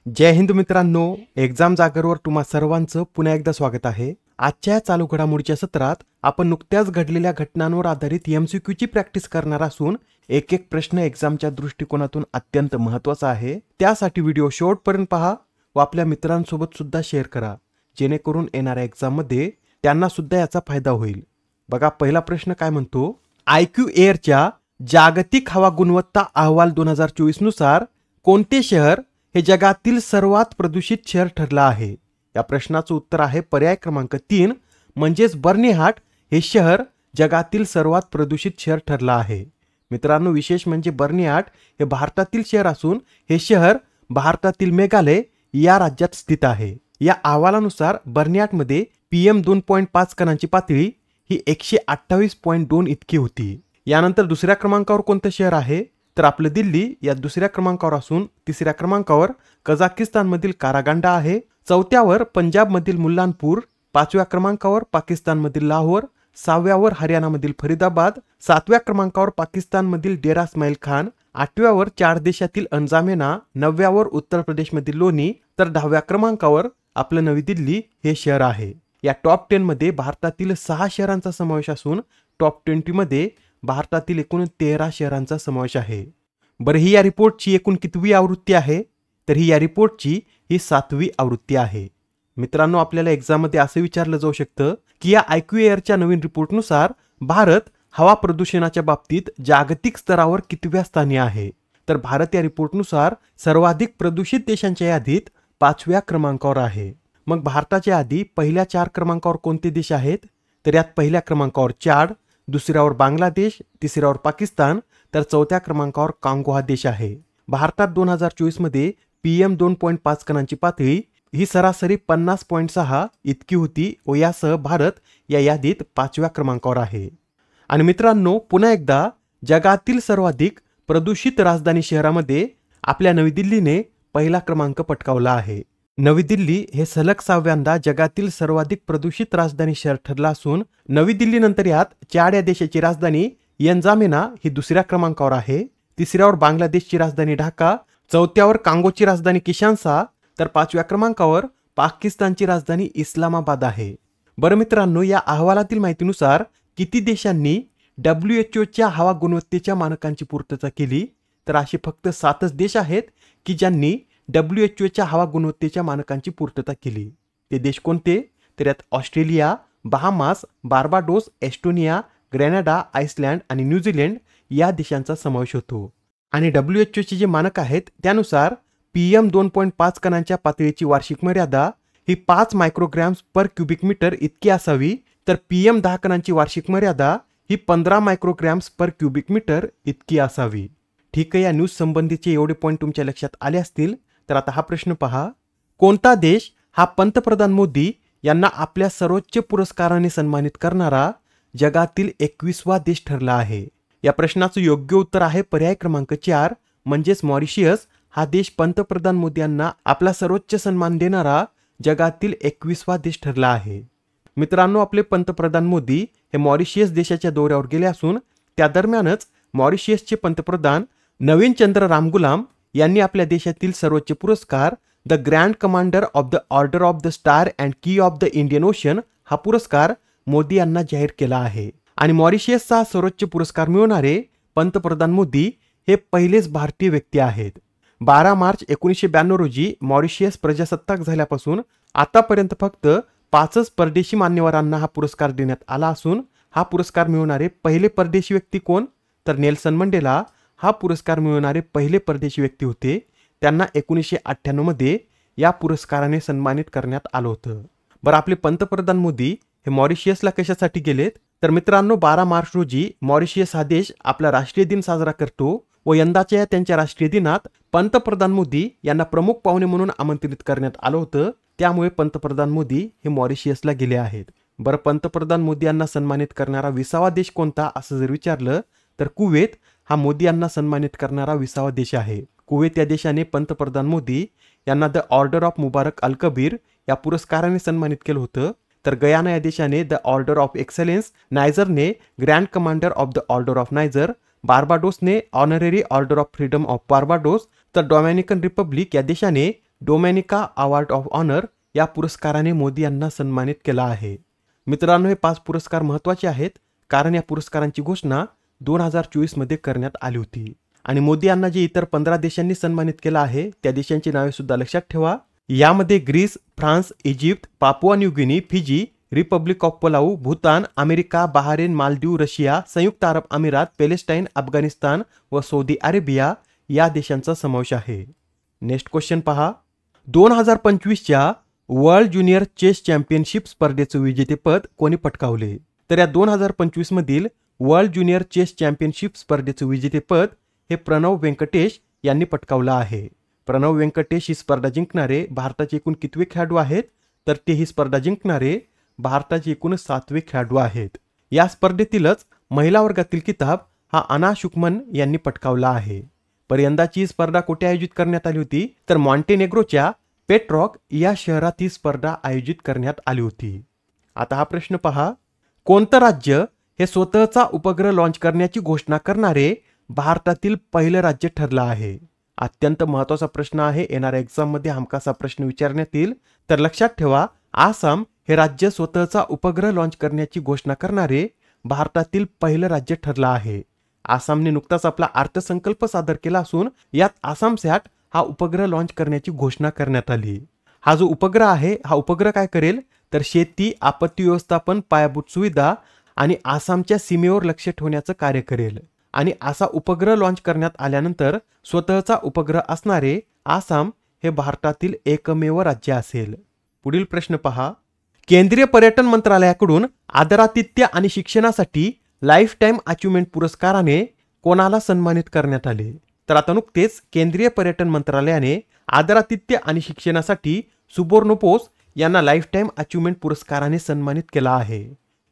जय हिंद मित्रांनो, एक्झाम जागरवर तुम्हा सर्वांचं पुन्हा एकदा स्वागत आहे। आजच्या चालू घडामोडीच्या सत्रात आपण नुकत्याच घडलेल्या घटनांवर आधारित MCQ ची प्रॅक्टिस करणार असून एक एक प्रश्न एक्झामच्या दृष्टिकोनातून अत्यंत महत्त्वाचा आहे। त्यासाठी व्हिडिओ शेवटपर्यंत पहा व आपल्या मित्रांसोबत सुद्धा शेअर करा, जेणेकरून येणाऱ्या एक्झाम मध्ये त्यांना सुद्धा याचा फायदा होईल। बघा, पहिला प्रश्न काय म्हणतो, IQ एअरच्या जागतिक हवा गुणवत्ता अहवाल 2024 नुसार कोणते शहर हे जगातील सर्वात प्रदूषित शहर ठरलं आहे? या प्रश्नाचं उत्तर आहे पर्याय क्रमांक 3 म्हणजेच बर्निहाट हे शहर जगातील सर्वात प्रदूषित शहर ठरलं आहे। मित्रांनो, विशेष म्हणजे बर्निहाट हे भारतातील शहर असून हे शहर भारतातील मेघालय या राज्यात स्थित आहे। या अहवालानुसार बर्निहाटमध्ये PM 2.5 कणांची पातळी ही 128.2 इतकी होती। यानंतर दुसऱ्या क्रमांकावर कोणतं शहर आहे? तर आपलं दिल्ली या दुसऱ्या क्रमांकावर असून तिसऱ्या क्रमांकावर कझाकिस्तानमधील कारागांडा आहे। चौथ्यावर पंजाबमधील मुल्लानपूर, पाचव्या क्रमांकावर पाकिस्तानमधील लाहोर, सहाव्यावर हरियाणामधील फरीदाबाद, सातव्या क्रमांकावर पाकिस्तानमधील डेरा इस्माइल खान, आठव्यावर चार देशातील अंजामेना, नवव्यावर उत्तर प्रदेशमधील लोणी, तर 10व्या क्रमांकावर आपलं नवी दिल्ली हे शहर आहे। या टॉप 10 मध्ये भारतातील 6 शहरांचा समावेश असून टॉप 20 मध्ये भारतातील एकूण 13 शहरांचा समावेश आहे। बरं, ही या रिपोर्टची एकूण कितवी आवृत्ती आहे? तर ही या रिपोर्टची ही 7वी आवृत्ती आहे। मित्रांनो, आपल्याला एक्झाम मध्ये असं विचारलं जाऊ शकतं की या IQ एअरच्या नवीन रिपोर्टनुसार भारत हवा प्रदूषणाच्या बाबतीत जागतिक स्तरावर कितव्या स्थानी आहे? तर भारत या रिपोर्टनुसार सर्वाधिक प्रदूषित देशांच्या यादीत 5व्या क्रमांकावर आहे। मग भारताच्या आधी पहिल्या 4 क्रमांकावर कोणते देश आहेत? तर यात पहिल्या क्रमांकावर चाड, दुसऱ्यावर बांगलादेश, तिसऱ्यावर पाकिस्तान, तर चौथ्या क्रमांकावर कांगो हा देश आहे। भारतात 2024 मध्ये PM 2.5 कणांची पातळी ही सरासरी 50.6 इतकी होती व यासह भारत या यादीत 5व्या क्रमांकावर आहे। आणि मित्रांनो, पुन्हा एकदा जगातील सर्वाधिक प्रदूषित राजधानी शहरामध्ये आपल्या नवी दिल्लीने पहिला क्रमांक पटकावला आहे। नवी दिल्ली हे सलग 6व्यांदा जगातील सर्वाधिक प्रदूषित राजधानी शहर ठरलं असून नवी दिल्ली नंतर यात चाड या देशाची राजधानी यंजामेना ही दुसऱ्या क्रमांकावर आहे, तिसऱ्यावर बांगलादेशची राजधानी ढाका, चौथ्यावर कांगोची राजधानी किशान्सा, तर 5व्या क्रमांकावर पाकिस्तानची राजधानी इस्लामाबाद आहे। बरं मित्रांनो, या अहवालातील माहितीनुसार किती देशांनी WHO हवा गुणवत्तेच्या मानकांची पूर्तता केली? तर असे फक्त 7च देश आहेत की ज्यांनी WHO हवा गुणवत्तेच्या मानकांची पूर्तता केली। ते देश कोणते? तर यात Australia, Bahamas, Barbados, Estonia, Grenada, Iceland आणि न्यूझीलंड या देशांचा समावेश होतो। आणि WHO चे जे मानक आहेत त्यानुसार PM 2.5 कणांच्या पातळीची वार्षिक मर्यादा ही 5 मायक्रोग्रॅम्स पर क्युबिक मीटर इतकी असावी, तर PM 10 कणांची वार्षिक मर्यादा ही 15 मायक्रोग्रॅम्स पर क्युबिक मीटर इतकी असावी। ठीक आहे, या न्यूज संबंधीचे एवढे पॉइंट तुमच्या लक्षात आले असतील। तर आता हा प्रश्न पहा, कोणता देश हा पंतप्रधान मोदी यांना आपल्या सर्वोच्च पुरस्काराने सन्मानित करणारा जगातील 21वा देश ठरला आहे? या प्रश्नाचं योग्य उत्तर आहे पर्याय क्रमांक 4 म्हणजेच मॉरिशियस हा देश पंतप्रधान मोदी यांना आपला सर्वोच्च सन्मान देणारा जगातील 21वा देश ठरला आहे। मित्रांनो, आपले पंतप्रधान मोदी हे मॉरिशियस देशाच्या दौऱ्यावर गेले असून त्या दरम्यानच मॉरिशियसचे पंतप्रधान नवीन चंद्र रामगुलाम यांनी आपल्या देशातील सर्वोच्च पुरस्कार the grand Commander of the Order of the star and की ऑफ द इंडियन ओशन हा पुरस्कार मोदी यांना जाहीर केला आहे। आणि मॉरिशियसचा सर्वोच्च पुरस्कार मिळवणारे पंतप्रधान मोदी हे पहिलेच भारतीय व्यक्ती आहेत। 12 मार्च 1992 रोजी मॉरिशियस प्रजासत्ताक झाल्यापासून आतापर्यंत फक्त 5च परदेशी मान्यवरांना हा पुरस्कार देण्यात आला असून हा पुरस्कार मिळवणारे पहिले परदेशी व्यक्ती कोण? तर नेल्सन मंडेला हा पुरस्कार मिळवणारे पहिले परदेशी व्यक्ती होते। त्यांना 1998 मध्ये या पुरस्काराने सन्मानित करण्यात आलं होतं। बरं, आपले पंतप्रधान मोदी हे मॉरिशियसला कशासाठी गेलेत? तर मित्रांनो, 12 मार्च रोजी मॉरिशियस हा देश आपला राष्ट्रीय दिन साजरा करतो व यंदाच्या त्यांच्या राष्ट्रीय दिनात पंतप्रधान मोदी यांना प्रमुख पाहुणे म्हणून आमंत्रित करण्यात आलं होतं। त्यामुळे पंतप्रधान मोदी हे मॉरिशियसला गेले आहेत। बरं, पंतप्रधान मोदी यांना सन्मानित करणारा 20वा देश कोणता असं जर विचारलं तर कुवेत हा मोदी यांना सन्मानित करणारा 20वा देश आहे। कुवेत या देशाने पंतप्रधान मोदी यांना the Order of Mubarak Al Kabeer या पुरस्काराने सन्मानित केलं होतं। तर गयाना या देशाने द ऑर्डर ऑफ एक्सलेन्स, नायजरने Grand Commander of the Order of Niger, बार्बाडोसने Honorary Order of Freedom of Barbados, तर डोमिनिकन रिपब्लिक या देशाने डोमेनिका अवॉर्ड ऑफ ऑनर या पुरस्काराने मोदी यांना सन्मानित केला आहे. मित्रांनो, हे 5 पुरस्कार महत्त्वाचे आहेत कारण या पुरस्कारांची घोषणा 2024 मध्ये करण्यात आली होती. आणि मोदी यांना जे इतर 15 देशांनी सन्मानित केलं आहे त्या देशांची नावे सुद्धा लक्षात ठेवा. यामध्ये Greece, France, Egypt, Papua New Guinea, Fiji, Republic of Palau, Bhutan, America, Bahrain, Maldives, Russia, संयुक्त अरब अमिरात, पॅलेस्टाईन, अफगाणिस्तान व सौदी अरेबिया या देशांचा समावेश आहे. नेक्स्ट क्वेश्चन पहा. 2025च्या वर्ल्ड ज्युनियर चेस चॅम्पियनशिप स्पर्धेचे विजेतेपद कोणी पटकावले? तर या 2025 मधील वर्ल्ड ज्युनियर चेस चॅम्पियनशिप स्पर्धेचे विजेतेपद हे प्रणव व्यंकटेश यांनी पटकावलं आहे. प्रणव व्यंकटेश ही स्पर्धा जिंकणारे भारताचे एकूण कितवे खेळाडू आहेत? तर ते ही स्पर्धा जिंकणारे भारताचे एकूण 7वे खेळाडू आहेत. या स्पर्धेतीलच महिला वर्गातील किताब हा अना शुकमन यांनी पटकावला आहे. पर यंदाची ही स्पर्धा कुठे आयोजित करण्यात आली होती? तर मॉन्टेनेग्रोच्या पेट्रॉक या शहरात ही स्पर्धा आयोजित करण्यात आली होती. आता हा प्रश्न पहा. कोणतं राज्य हे स्वतःचा उपग्रह लॉन्च करण्याची घोषणा करणारे भारतातील पहिलं राज्य ठरलं आहे? अत्यंत महत्त्वाचा प्रश्न आहे. येणाऱ्या एक्झाम मध्ये हमखास हा प्रश्न विचारण्यात येईल. तर लक्षात ठेवा, आसाम हे राज्य स्वतःचा उपग्रह लॉन्च करण्याची घोषणा करणारे भारतातील पहिलं राज्य ठरलं आहे. आसामने नुकताच आपला अर्थसंकल्प सादर केला असून यात आसाम सॅट हा उपग्रह लॉन्च करण्याची घोषणा करण्यात आली. हा जो उपग्रह आहे हा उपग्रह काय करेल? तर शेती, आपत्ती व्यवस्थापन, पायाभूत सुविधा आणि आसामच्या सीमेवर लक्ष ठेवण्याचं कार्य करेल. आणि असा उपग्रह लॉन्च करण्यात आल्यानंतर स्वतःचा उपग्रह असणारे आसाम हे भारतातील एकमेव राज्य असेल. पुढील प्रश्न पहा. केंद्रीय पर्यटन मंत्रालयाकडून आदरातिथ्य आणि शिक्षणासाठी लाईफ टाईम अचिव्हमेंट पुरस्काराने कोणाला सन्मानित करण्यात आले? तर आता नुकतेच केंद्रीय पर्यटन मंत्रालयाने आदरातिथ्य आणि शिक्षणासाठी सुबोर्न बोस यांना लाईफ टाईम अचिव्हमेंट पुरस्काराने सन्मानित केला आहे.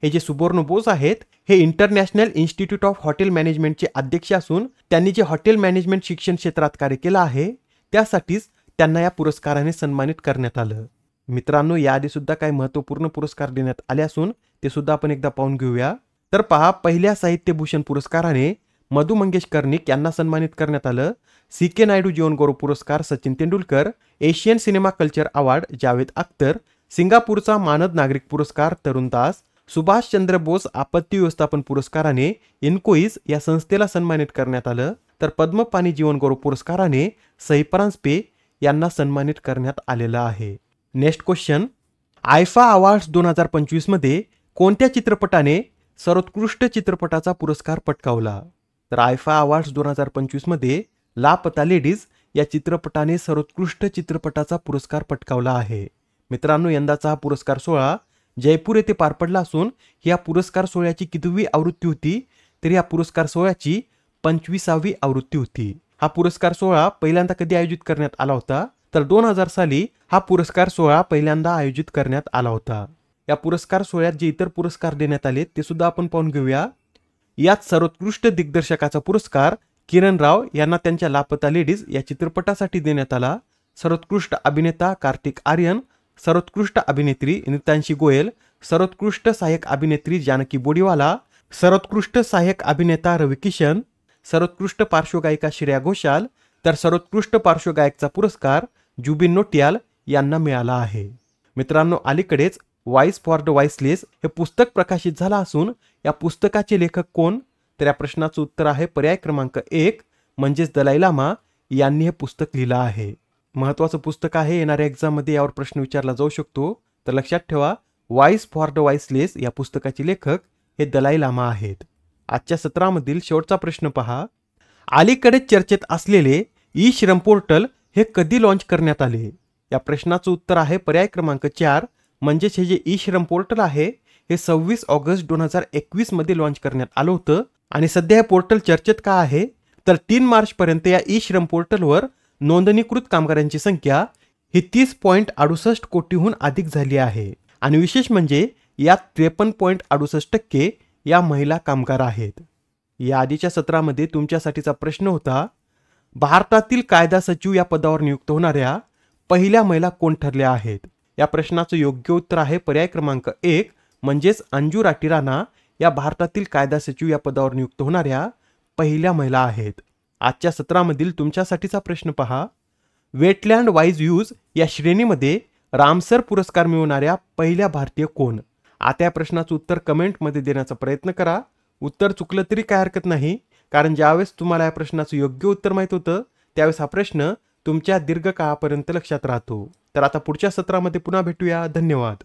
हे जे सुबोर्न बोस आहेत हे इंटरनॅशनल इन्स्टिट्यूट ऑफ हॉटेल मॅनेजमेंटचे अध्यक्ष असून त्यांनी जे हॉटेल मॅनेजमेंट शिक्षण क्षेत्रात कार्य केलं आहे त्यासाठीच त्यांना या पुरस्काराने सन्मानित करण्यात आलं. मित्रांनो, याआधी सुद्धा काही महत्त्वपूर्ण पुरस्कार देण्यात आले असून ते सुद्धा आपण एकदा पाहून घेऊया. तर पहा, पहिल्या साहित्यभूषण पुरस्काराने मधु मंगेश कर्णिक यांना सन्मानित करण्यात आलं. CK नायडू जीवनगौरव पुरस्कार Sachin Tendulkar, Asian cinema culture award Javed Akhtar, सिंगापूरचा मानद नागरिक पुरस्कार तरुण दास, सुभाषचंद्र बोस आपत्ती व्यवस्थापन पुरस्काराने इन्कोईज या संस्थेला सन्मानित करण्यात आलं. तर पद्मपाणी जीवनगौरव पुरस्काराने सईपरांजपे यांना सन्मानित करण्यात आलेलं आहे. Next question. आयफा अवॉर्ड्स 2025 मध्ये कोणत्या चित्रपटाने सर्वोत्कृष्ट चित्रपटाचा पुरस्कार पटकावला? तर आयफा अवॉर्ड्स 2025 मध्ये लापता लेडीज या चित्रपटाने सर्वोत्कृष्ट चित्रपटाचा पुरस्कार पटकावला आहे. मित्रांनो, यंदाचा हा पुरस्कार सोहळा जयपूर येथे पार पडला असून या पुरस्कार सोहळ्याची कितवी आवृत्ती होती? तर या पुरस्कार सोहळ्याची 25वी आवृत्ती होती. हा पुरस्कार सोहळा पहिल्यांदा कधी आयोजित करण्यात आला होता? तर 2000 साली हा पुरस्कार सोहळा पहिल्यांदा आयोजित करण्यात आला होता. या पुरस्कार सोहळ्यात जे इतर पुरस्कार देण्यात आले ते सुद्धा आपण पाहून घेऊया. यात सर्वोत्कृष्ट दिग्दर्शकाचा पुरस्कार किरण राव यांना त्यांच्या लापता लेडीज या चित्रपटासाठी देण्यात आला. सर्वोत्कृष्ट अभिनेता कार्तिक आर्यन, सर्वोत्कृष्ट अभिनेत्री नितांशी गोयल, सर्वोत्कृष्ट सहाय्यक अभिनेत्री जानकी बोडीवाला, सर्वोत्कृष्ट सहाय्यक अभिनेता रवी किशन, सर्वोत्कृष्ट पार्श्वगायिका श्रेया घोषाल, तर सर्वोत्कृष्ट पार्श्वगायकचा पुरस्कार जुबिन नोटियाल यांना मिळाला आहे. मित्रांनो, अलीकडेच व्हॉइस फॉर द व्हॉइसलेस हे पुस्तक प्रकाशित झालं असून या पुस्तकाचे लेखक कोण? तर या प्रश्नाचं उत्तर आहे पर्याय क्रमांक 1 म्हणजेच दलाई लामा यांनी हे पुस्तक लिहिलं आहे. महत्त्वाचं पुस्तक आहे. येणाऱ्या एक्झाम मध्ये यावर प्रश्न विचारला जाऊ शकतो. तर लक्षात ठेवा, व्हॉइस फॉर द व्हॉइसलेस या पुस्तकाचे लेखक हे दलाई लामा आहेत. आजच्या सत्रामधील शेवटचा प्रश्न पहा. अलीकडे चर्चेत असलेले ई श्रम पोर्टल हे कधी लॉन्च करण्यात आले? या प्रश्नाचं उत्तर आहे पर्याय क्रमांक 4 म्हणजेच हे जे ई श्रम पोर्टल आहे हे 26 ऑगस्ट 2021 मध्ये लॉन्च करण्यात आलं होतं. आणि सध्या हे पोर्टल चर्चेत का आहे? तर 3 मार्च पर्यंत या ई श्रम पोर्टलवर नोंदणीकृत कामगारांची संख्या ही 30.68 कोटीहून अधिक झाली आहे. आणि विशेष म्हणजे यात 53.68% या महिला कामगार आहेत. या आधीच्या सत्रामध्ये तुमच्यासाठीचा प्रश्न होता, भारतातील कायदा सचिव या पदावर नियुक्त होणाऱ्या पहिल्या महिला कोण ठरल्या आहेत? या प्रश्नाचं योग्य उत्तर आहे पर्याय क्रमांक 1 म्हणजेच अंजू राठी राणा या भारतातील कायदा सचिव या पदावर नियुक्त होणाऱ्या पहिल्या महिला आहेत. आजच्या सत्रामधील तुमच्यासाठीचा प्रश्न पहा. वेटलँड वाईज यूज या श्रेणीमध्ये रामसर पुरस्कार मिळवणाऱ्या पहिल्या भारतीय कोण? आता या प्रश्नाचं उत्तर कमेंटमध्ये देण्याचा प्रयत्न करा. उत्तर चुकलं तरी काय हरकत नाही, कारण ज्यावेळेस तुम्हाला या प्रश्नाचं योग्य उत्तर माहीत होतं त्यावेळेस हा प्रश्न तुमच्या दीर्घकाळापर्यंत लक्षात राहतो. तर आता पुढच्या सत्रामध्ये पुन्हा भेटूया. धन्यवाद.